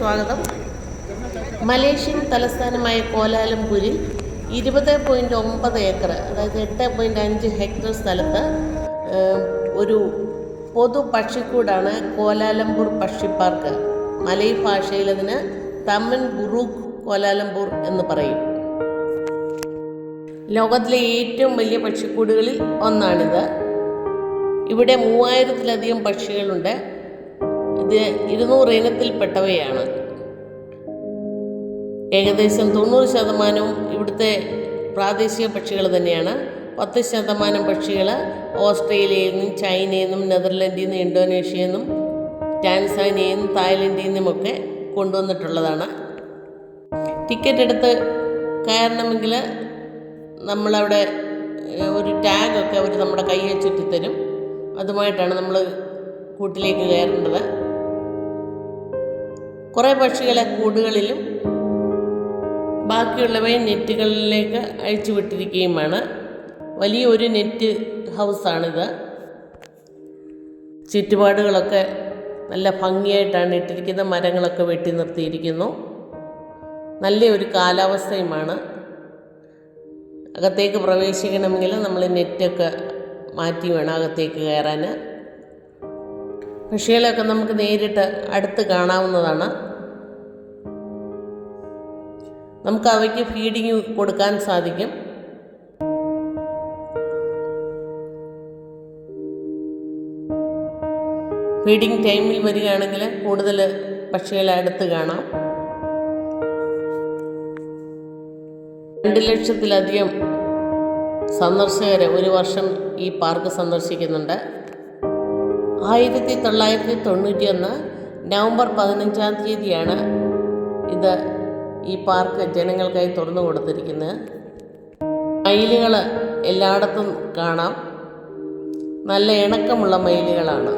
സ്വാഗതം. മലേഷ്യൻ തലസ്ഥാനമായ കോലാലംപൂരിൽ 20.9 ഏക്കർ, അതായത് 8.5 ഹെക്ടർ സ്ഥലത്ത് ഒരു പൊതു പക്ഷിക്കൂടാണ് കോലാലംപൂർ പക്ഷി പാർക്ക്. മലൈ ഭാഷയിൽ അതിന് തമൻ ബുറൂക്ക് കോലാലംപൂർ എന്ന് പറയും. ലോകത്തിലെ ഏറ്റവും വലിയ പക്ഷിക്കൂടുകളിൽ ഒന്നാണിത്. ഇവിടെ 3000-ലധികം പക്ഷികളുണ്ട്. ഇത് 200 ഇനത്തിൽപ്പെട്ടവയാണ്. ഏകദേശം 90% ഇവിടുത്തെ പ്രാദേശിക പക്ഷികൾ തന്നെയാണ്. 10% പക്ഷികൾ ഓസ്ട്രേലിയയിൽ നിന്നും ചൈനയിൽ നിന്നും നെതർലൻഡിൽ നിന്നും ഇന്തോനേഷ്യയിൽ നിന്നും ടാൻസാനിയയിൽ നിന്നും തായ്ലൻഡിൽ നിന്നുമൊക്കെ കൊണ്ടുവന്നിട്ടുള്ളതാണ്. ടിക്കറ്റ് എടുത്ത് കയറണമെങ്കിൽ നമ്മളവിടെ ഒരു ടാഗൊക്കെ അവർ നമ്മുടെ കയ്യിൽ ചുറ്റിത്തരും. അതുമായിട്ടാണ് നമ്മൾ കൂട്ടിലേക്ക് കയറേണ്ടത്. കുറേ പക്ഷികളെ കൂടുകളിലും ബാക്കിയുള്ളവയെ നെറ്റുകളിലേക്ക് അഴിച്ചു വിട്ടിരിക്കുകയുമാണ്. വലിയൊരു നെറ്റ് ഹൗസാണിത്. ചുറ്റുപാടുകളൊക്കെ നല്ല ഭംഗിയായിട്ടാണ് ഇട്ടിരിക്കുന്നത്. മരങ്ങളൊക്കെ വെട്ടി നിർത്തിയിരിക്കുന്നു. നല്ലൊരു കാലാവസ്ഥയുമാണ്. അകത്തേക്ക് പ്രവേശിക്കണമെങ്കിൽ നമ്മൾ നെറ്റൊക്കെ മാറ്റി വേണം അകത്തേക്ക് കയറാൻ. പക്ഷികളെയൊക്കെ നമുക്ക് നേരിട്ട് അടുത്ത് കാണാവുന്നതാണ്. നമുക്ക് അവയ്ക്ക് ഫീഡിങ് കൊടുക്കാൻ സാധിക്കും. ഫീഡിങ് ടൈമിൽ വരികയാണെങ്കിൽ കൂടുതൽ പക്ഷികളെ അടുത്ത് കാണാം. 2 ലക്ഷത്തിലധികം സന്ദർശകർ ഒരു വർഷം ഈ പാർക്ക് സന്ദർശിക്കുന്നുണ്ട്. 1991 നവംബർ 15 ഈ പാർക്ക് ജനങ്ങൾക്കായി തുറന്നു കൊടുത്തിരിക്കുന്നത്. മയിലുകൾ എല്ലായിടത്തും കാണാം. നല്ല ഇണക്കമുള്ള മയിലുകളാണ്.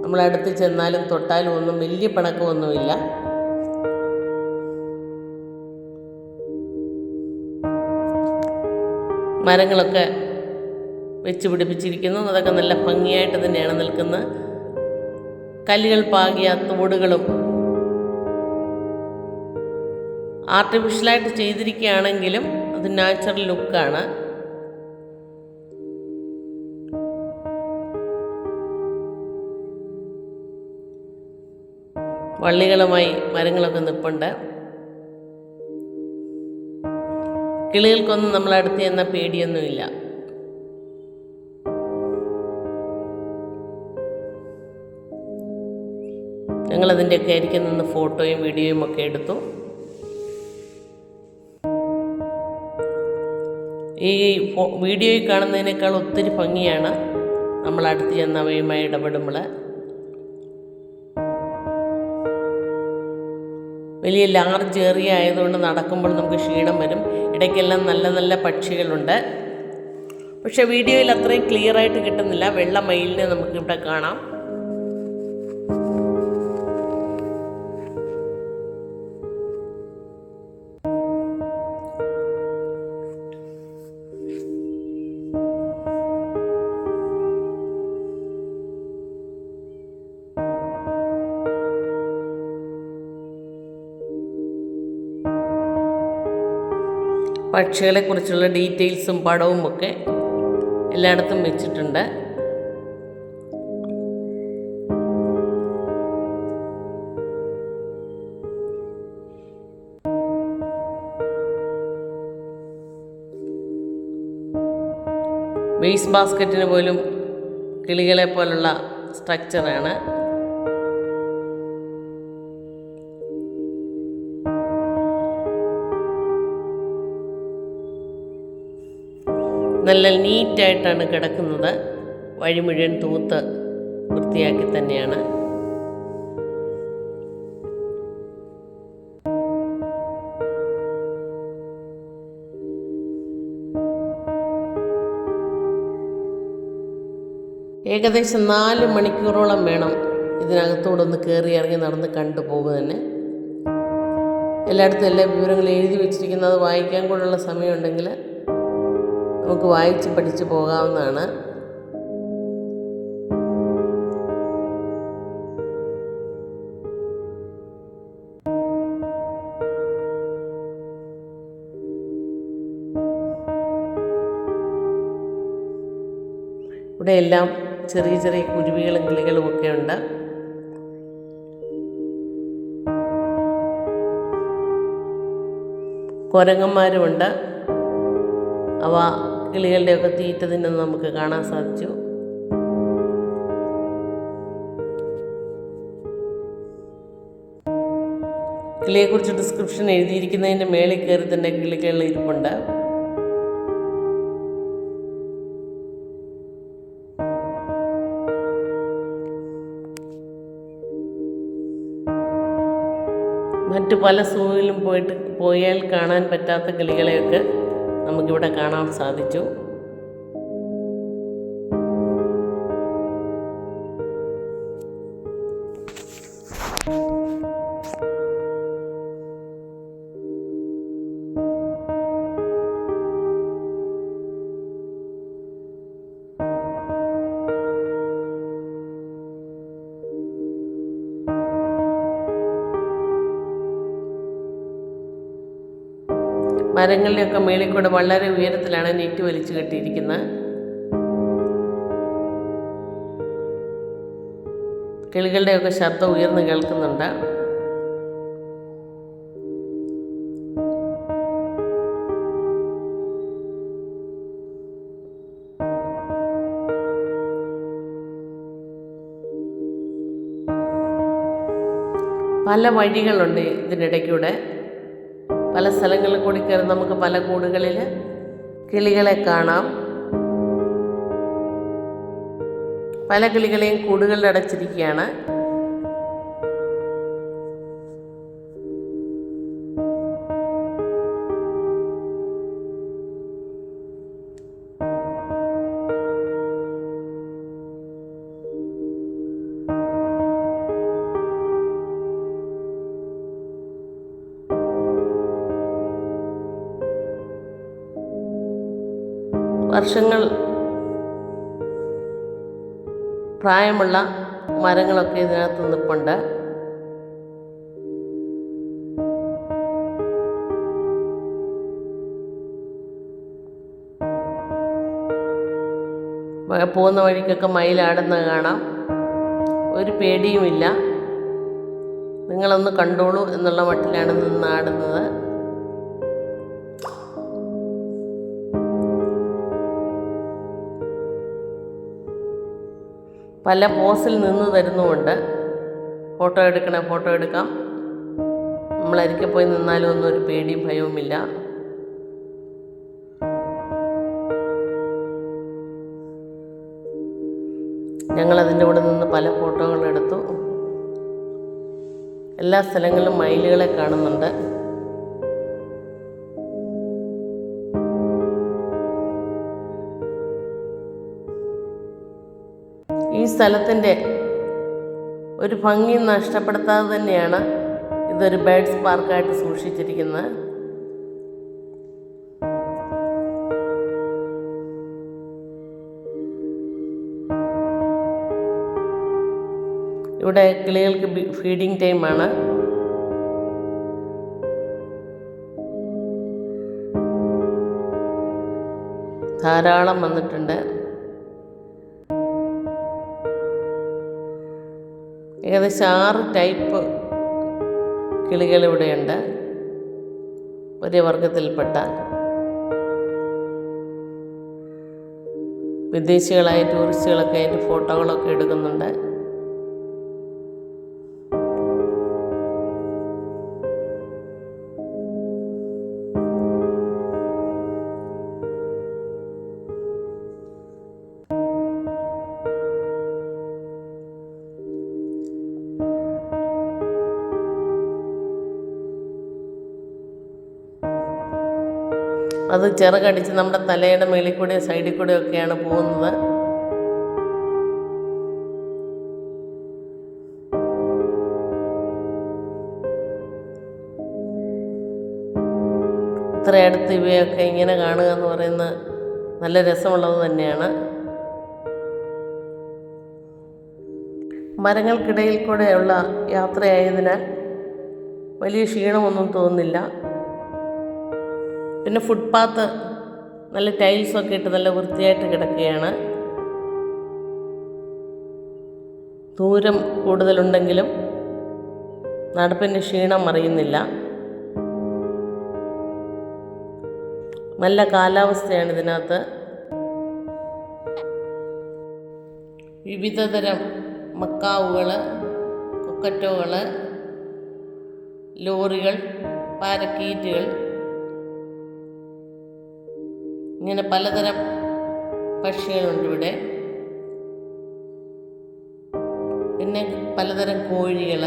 നമ്മളടുത്ത് ചെന്നാലും തൊട്ടാലും ഒന്നും വലിയ പിണക്കമൊന്നുമില്ല. മരങ്ങളൊക്കെ വെച്ച് പിടിപ്പിച്ചിരിക്കുന്നു. അതൊക്കെ നല്ല ഭംഗിയായിട്ട് തന്നെയാണ് നിൽക്കുന്നത്. കല്ലുകൾ പാകിയ തോടുകളും ആർട്ടിഫിഷ്യലായിട്ട് ചെയ്തിരിക്കുകയാണെങ്കിലും അത് നാച്ചുറൽ ലുക്കാണ്. വള്ളികളുമായി മരങ്ങളൊക്കെ നിൽപ്പുണ്ട്. കിളികൾക്കൊന്നും നമ്മളടുത്ത് ചെന്ന പേടിയൊന്നുമില്ല. ഞങ്ങളതിൻ്റെയൊക്കെ ആയിരിക്കും നിന്ന് ഫോട്ടോയും വീഡിയോയും ഒക്കെ എടുത്തു. ഈ വീഡിയോയിൽ കാണുന്നതിനേക്കാൾ ഒത്തിരി ഭംഗിയാണ് നമ്മളടുത്ത് ചെന്ന് അവയുമായി ഇടപെടുമ്പോൾ. വലിയ ലാർജ് ഏറിയ ആയതുകൊണ്ട് നടക്കുമ്പോൾ നമുക്ക് ക്ഷീണം വരും. ഇടയ്ക്കെല്ലാം നല്ല നല്ല പക്ഷികളുണ്ട്. പക്ഷെ വീഡിയോയിൽ അത്രയും ക്ലിയറായിട്ട് കിട്ടുന്നില്ല. വെള്ള മയിലിനെ നമുക്കിവിടെ കാണാം. പക്ഷികളെക്കുറിച്ചുള്ള ഡീറ്റെയിൽസും പടവും ഒക്കെ എല്ലായിടത്തും വെച്ചിട്ടുണ്ട്. വേസ്റ്റ് ബാസ്ക്കറ്റിന് പോലും കിളികളെ പോലുള്ള സ്ട്രക്ചറാണ്. നല്ല നീറ്റായിട്ടാണ് കിടക്കുന്നത്. വഴി മുഴുവൻ തൂത്ത് വൃത്തിയാക്കി തന്നെയാണ്. ഏകദേശം 4 മണിക്കൂറോളം വേണം ഇതിനകത്തൂടെ ഒന്ന് കയറി ഇറങ്ങി നടന്ന് കണ്ടുപോകുക തന്നെ. എല്ലായിടത്തും എല്ലാ വിവരങ്ങളും എഴുതി വെച്ചിരിക്കുന്നത് വായിക്കാൻ കൂടെയുള്ള സമയമുണ്ടെങ്കിൽ നമുക്ക് വായിച്ച് പഠിച്ച് പോകാവുന്നതാണ്. ഇവിടെയെല്ലാം ചെറിയ ചെറിയ കുരുവികളും കിളികളും ഒക്കെ ഉണ്ട്. കുരങ്ങന്മാരുമുണ്ട്. അവ കിളികളുടെയൊക്കെ തീറ്റ തിന്നുന്നത് നമുക്ക് കാണാൻ സാധിച്ചു. കിളിയെക്കുറിച്ച് ഡിസ്ക്രിപ്ഷൻ എഴുതിയിരിക്കുന്നതിൻ്റെ മേളിൽ കയറി തന്നെ കിളികൾ ഇരിപ്പുണ്ട്. മറ്റു പല സൂവിലും പോയാൽ കാണാൻ പറ്റാത്ത കിളികളെയൊക്കെ നമുക്കിവിടെ കാണാൻ സാധിച്ചു. മരങ്ങളിലൊക്കെ മേളിൽ കൂടെ വളരെ ഉയരത്തിലാണ് നെറ്റ് വലിച്ചു കെട്ടിയിരിക്കുന്നത്. കിളികളുടെയൊക്കെ ശബ്ദം ഉയർന്നു കേൾക്കുന്നുണ്ട്. പല വഴികളുണ്ട് ഇതിനിടയ്ക്കൂടെ. പല സ്ഥലങ്ങളിൽ കൂടി കയറി നമുക്ക് പല കൂടുകളിൽ കിളികളെ കാണാം. പല കിളികളെയും കൂടുകളിൽ അടച്ചിരിക്കുകയാണ്. വർഷങ്ങൾ പ്രായമുള്ള മരങ്ങളൊക്കെ ഇതിനകത്ത് നിൽപ്പുണ്ട്. പോകുന്ന വഴിക്കൊക്കെ മയിലാടുന്നത് കാണാം. ഒരു പേടിയുമില്ല. നിങ്ങളൊന്ന് കണ്ടോളൂ എന്നുള്ള മട്ടിലാണ് നിന്നാടുന്നത്. പല പോസിൽ നിന്ന് തരുന്നുമുണ്ട്. ഫോട്ടോ എടുക്കാം. നമ്മളരികെ പോയി നിന്നാലും ഒന്നും ഒരു പേടിയും ഭയവുമില്ല. ഞങ്ങളതിൻ്റെ കൂടെ നിന്ന് പല ഫോട്ടോകളെടുത്തു. എല്ലാ സ്ഥലങ്ങളിലും മയിലുകളെ കാണുന്നുണ്ട്. ഈ സ്ഥലത്തിൻ്റെ ഒരു ഭംഗി നഷ്ടപ്പെടുത്താതെ തന്നെയാണ് ഇതൊരു ബേഡ്സ് പാർക്കായിട്ട് സൂക്ഷിച്ചിരിക്കുന്നത്. ഇവിടെ കിളികൾക്ക് ഫീഡിങ് ടൈമാണ്. ധാരാളം വന്നിട്ടുണ്ട്. ഏകദേശം 6 ടൈപ്പ് കിളികളിവിടെയുണ്ട്. ഒരേ വർഗത്തിൽപ്പെട്ട വിദേശികളായ ടൂറിസ്റ്റുകളൊക്കെ അതിൻ്റെ ഫോട്ടോകളൊക്കെ എടുക്കുന്നുണ്ട്. അത് ചിറകടിച്ച് നമ്മുടെ തലയുടെ മേളിൽ കൂടെ സൈഡിൽ കൂടെ ഒക്കെയാണ് പോകുന്നത്. ഇത്ര അടുത്ത് ഇവയൊക്കെ ഇങ്ങനെ കാണുക എന്ന് പറയുന്നത് നല്ല രസമുള്ളത് തന്നെയാണ്. മരങ്ങൾക്കിടയിൽ കൂടെയുള്ള യാത്രയായതിനാൽ വലിയ ക്ഷീണമൊന്നും തോന്നുന്നില്ല. പിന്നെ ഫുട്പാത്ത് നല്ല ടൈൽസൊക്കെ ഇട്ട് നല്ല വൃത്തിയായിട്ട് കിടക്കുകയാണ്. ദൂരം കൂടുതലുണ്ടെങ്കിലും നടപ്പിൻ്റെ ക്ഷീണം അറിയുന്നില്ല. നല്ല കാലാവസ്ഥയാണ് ഇതിനകത്ത്. വിവിധതരം മക്കാവുകൾ, കൊക്കറ്റോകൾ, ലോറികൾ, പാരക്കീറ്റുകൾ, ഇങ്ങനെ പലതരം പക്ഷികളുണ്ട് ഇവിടെ. പിന്നെ പലതരം കോഴികൾ,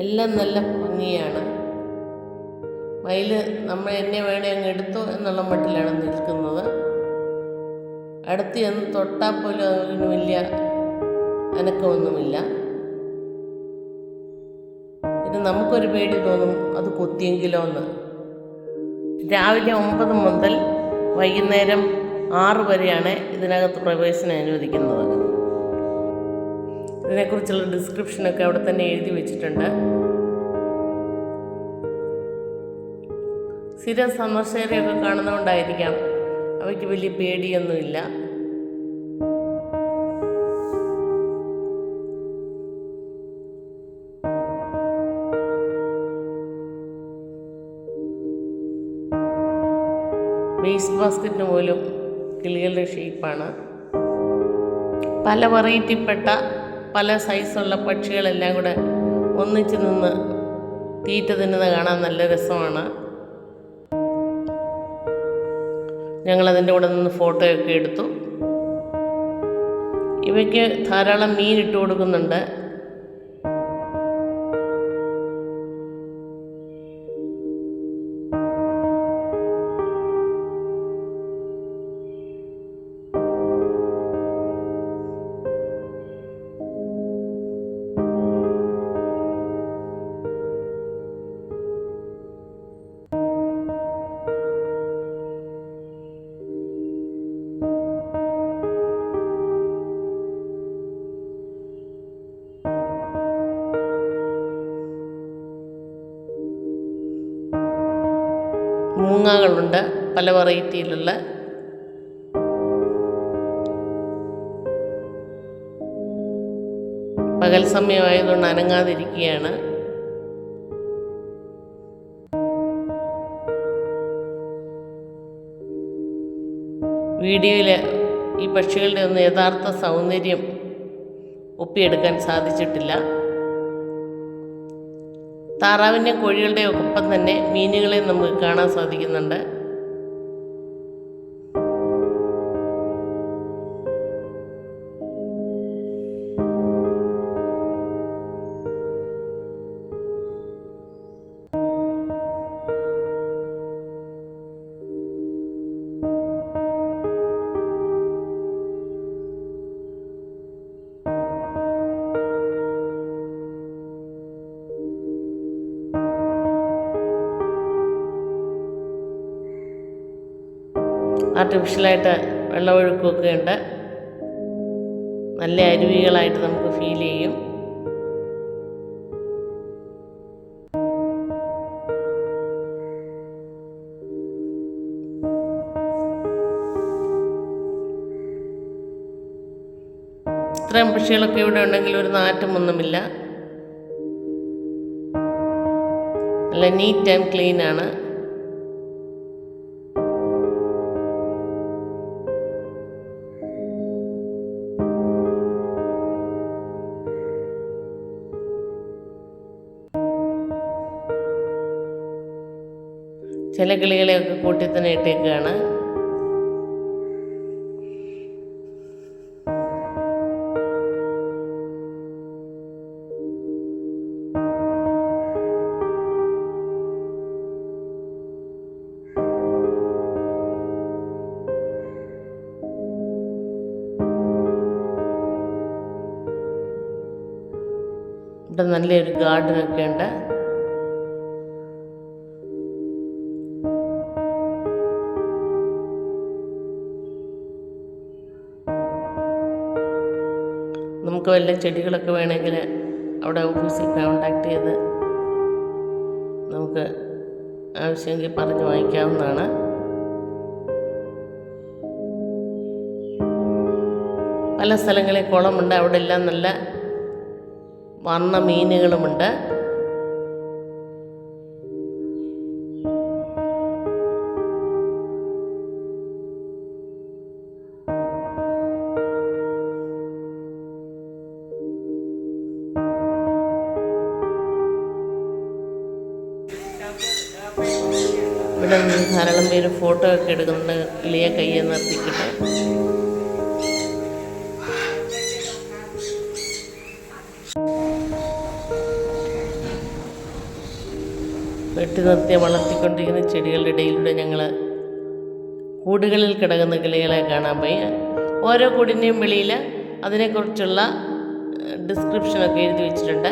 എല്ലാം നല്ല ഭംഗിയാണ്. മയിൽ എന്നെ വേണേ അങ്ങ് എടുത്തോ എന്നുള്ള മട്ടിലാണ് നിൽക്കുന്നത്. അടുത്ത് ചെന്ന് തൊട്ടാൽ പോലും അതിന് വലിയ അനക്കമൊന്നുമില്ല. പിന്നെ നമുക്കൊരു പേടി തോന്നും, അത് കൊത്തിയെങ്കിലോ എന്ന്. രാവിലെ 9 മുതൽ വൈകുന്നേരം 6 വരെയാണ് ഇതിനകത്ത് പ്രവേശനം അനുവദിക്കുന്നത്. ഇതിനെക്കുറിച്ചുള്ള ഡിസ്ക്രിപ്ഷനൊക്കെ അവിടെ തന്നെ എഴുതി വെച്ചിട്ടുണ്ട്. സ്ഥിരം സന്ദർശകരെയൊക്കെ കാണുന്നതുകൊണ്ടായിരിക്കാം അവയ്ക്ക് വലിയ പേടിയൊന്നുമില്ല. വേസ്റ്റ് ബാസ്ക്കറ്റിന് പോലും കിളികളുടെ ഷേപ്പാണ്. പല വെറൈറ്റിപ്പെട്ട പല സൈസുള്ള പക്ഷികളെല്ലാം കൂടെ ഒന്നിച്ച് നിന്ന് തീറ്റ തിന്നുന്നത് കാണാൻ നല്ല രസമാണ്. ഞങ്ങളതിൻ്റെ കൂടെ നിന്ന് ഫോട്ടോയൊക്കെ എടുത്തു. ഇവയ്ക്ക് ധാരാളം മീൻ ഇട്ട് കൊടുക്കുന്നുണ്ട്. മൂങ്ങകളുണ്ട് പല വെറൈറ്റിയിലുള്ള. പകൽ സമയമായതുകൊണ്ട് അനങ്ങാതിരിക്കുകയാണ്. വീഡിയോയിൽ ഈ പക്ഷികളുടെ ഒന്നും യഥാർത്ഥ സൗന്ദര്യം ഒപ്പിയെടുക്കാൻ സാധിച്ചിട്ടില്ല. താറാവിൻ്റെയും കോഴികളുടെയും ഒപ്പം തന്നെ മീനുകളെ നമുക്ക് കാണാൻ സാധിക്കുന്നുണ്ട്. ആർട്ടിഫിഷ്യലായിട്ട് വെള്ളമൊഴുക്കൊക്കെ ഉണ്ട്. നല്ല അരുവികളായിട്ട് നമുക്ക് ഫീൽ ചെയ്യും. ഇത്രയും പക്ഷികളൊക്കെ ഇവിടെ ഉണ്ടെങ്കിൽ ഒരു നാറ്റമൊന്നുമില്ല. നല്ല നീറ്റ് ആൻഡ് ക്ലീൻ ആണ്. ചില കിളികളെയൊക്കെ കൂട്ടി തന്നെ ഇട്ടേക്കാണ്. ഇവിടെ നല്ലൊരു ഗാർഡനൊക്കെ ഉണ്ട്. നമുക്ക് വല്ല ചെടികളൊക്കെ വേണമെങ്കിൽ അവിടെ ഓഫീസിൽ കോണ്ടാക്ട് ചെയ്ത് നമുക്ക് ആവശ്യമെങ്കിൽ പറഞ്ഞ് വാങ്ങിക്കാവുന്നതാണ്. പല സ്ഥലങ്ങളിൽ കുളമുണ്ട്, അവിടെ എല്ലാം നല്ല വർണ്ണ മീനുകളുമുണ്ട്. ഇവിടെ നിന്ന് ധാരാളം പേര് ഫോട്ടോ ഒക്കെ എടുക്കുന്നുണ്ട്, കിളിയെ കയ്യെ നിർത്തിക്കിട്ട്. വെട്ടി നിർത്തി വളർത്തിക്കൊണ്ടിരിക്കുന്ന ചെടികളുടെ ഇടയിലൂടെ ഞങ്ങൾ കൂടുകളിൽ കിടക്കുന്ന കിളികളെ കാണാൻ പോയി. ഓരോ കൂടിൻ്റെയും വെളിയിൽ അതിനെക്കുറിച്ചുള്ള ഡിസ്ക്രിപ്ഷനൊക്കെ എഴുതി വെച്ചിട്ടുണ്ട്.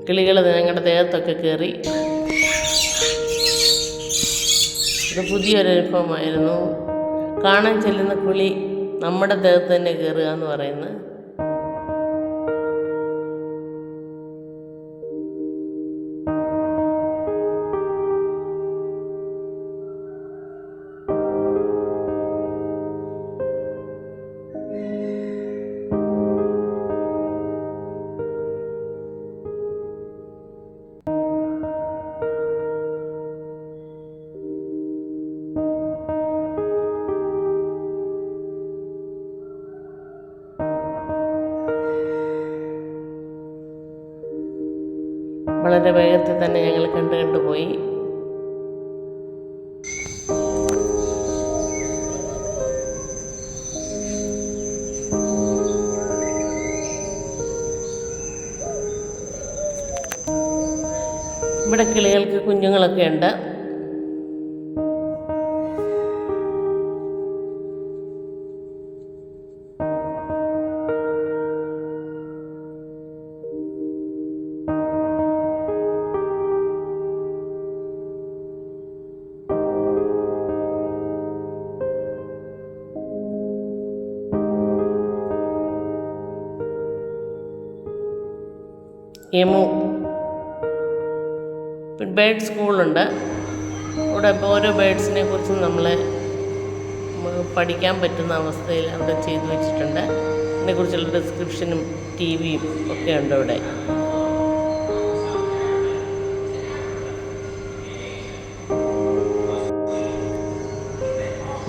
കിളികൾ ഞങ്ങളുടെ ദേഹത്തൊക്കെ കയറി. ഇത് പുതിയൊരു അനുഭവമായിരുന്നു. കാണാൻ ചെല്ലുന്ന കിളി നമ്മുടെ ദേഹത്ത് തന്നെ കയറുക എന്ന് പറയുന്നത്. വളരെ വേഗത്തിൽ തന്നെ ഞങ്ങൾ കണ്ടുപോയി. ഇവിടെ കിളികൾക്ക് കുഞ്ഞുങ്ങളൊക്കെ ഉണ്ട്. എമു ബേർഡ് സ്കൂളുണ്ട്. അവിടെ ഓരോ ബേർഡ്സിനെ കുറിച്ചും നമ്മളെ പഠിക്കാൻ പറ്റുന്ന അവസ്ഥയിൽ അവിടെ ചെയ്തു വെച്ചിട്ടുണ്ട്. അതിനെക്കുറിച്ചുള്ള ഡിസ്ക്രിപ്ഷനും TV-യും ഒക്കെ ഉണ്ട് അവിടെ.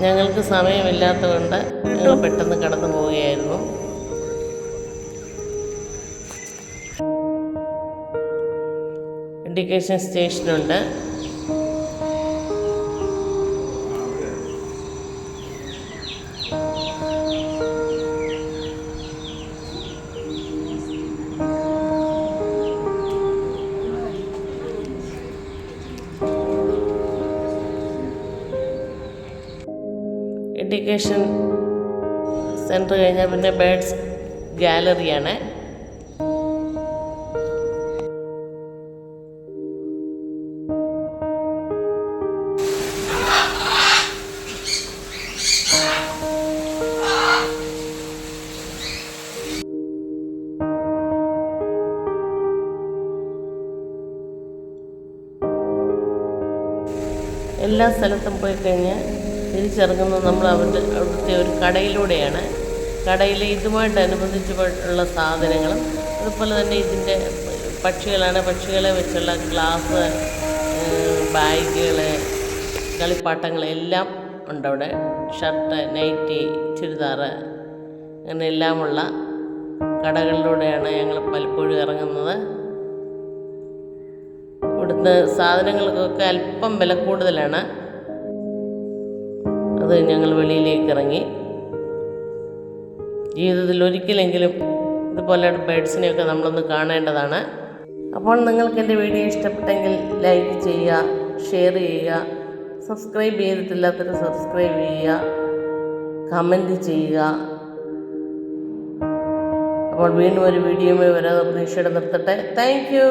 ഞങ്ങൾക്ക് സമയമില്ലാത്തതുകൊണ്ട് ഞങ്ങൾ പെട്ടെന്ന് കടന്നു പോവുകയായിരുന്നു. എഡ്യൂക്കേഷൻ സ്റ്റേഷനുണ്ട്. എഡ്യൂക്കേഷൻ സെൻറ്റർ കഴിഞ്ഞാൽ പിന്നെ ബേർഡ്സ് ഗാലറിയാണ്. എല്ലാ സ്ഥലത്തും പോയി കഴിഞ്ഞ് തിരിച്ചിറങ്ങുന്നത് നമ്മൾ അവിടുത്തെ ഒരു കടയിലൂടെയാണ്. കടയിൽ ഇതുമായിട്ടനുബന്ധിച്ചുള്ള സാധനങ്ങളും അതുപോലെ തന്നെ ഇതിൻ്റെ പക്ഷികളെ വെച്ചുള്ള ഗ്ലാസ്, ബാഗുകൾ, കളിപ്പാട്ടങ്ങൾ എല്ലാം ഉണ്ട് അവിടെ. ഷർട്ട്, നൈറ്റി, ചുരിദാർ അങ്ങനെ എല്ലാമുള്ള കടകളിലൂടെയാണ് ഞങ്ങൾ പലപ്പോഴും ഇറങ്ങുന്നത്. ഇവിടുത്തെ സാധനങ്ങൾക്കൊക്കെ അല്പം വില കൂടുതലാണ്. അത് ഞങ്ങൾ വെളിയിലേക്ക് ഇറങ്ങി. ജീവിതത്തിൽ ഒരിക്കലെങ്കിലും ഇതുപോലെ ബേർഡ്സിനെയൊക്കെ നമ്മളൊന്ന് കാണേണ്ടതാണ്. അപ്പോൾ നിങ്ങൾക്ക് എൻ്റെ വീഡിയോ ഇഷ്ടപ്പെട്ടെങ്കിൽ ലൈക്ക് ചെയ്യുക, ഷെയർ ചെയ്യുക, സബ്സ്ക്രൈബ് ചെയ്തിട്ടില്ലാത്തവർ സബ്സ്ക്രൈബ് ചെയ്യുക, കമൻറ്റ് ചെയ്യുക. അപ്പോൾ വീണ്ടും ഒരു വീഡിയോയുമായി വരാതെ പ്രതീക്ഷയോടെ നിർത്തട്ടെ. Thank you.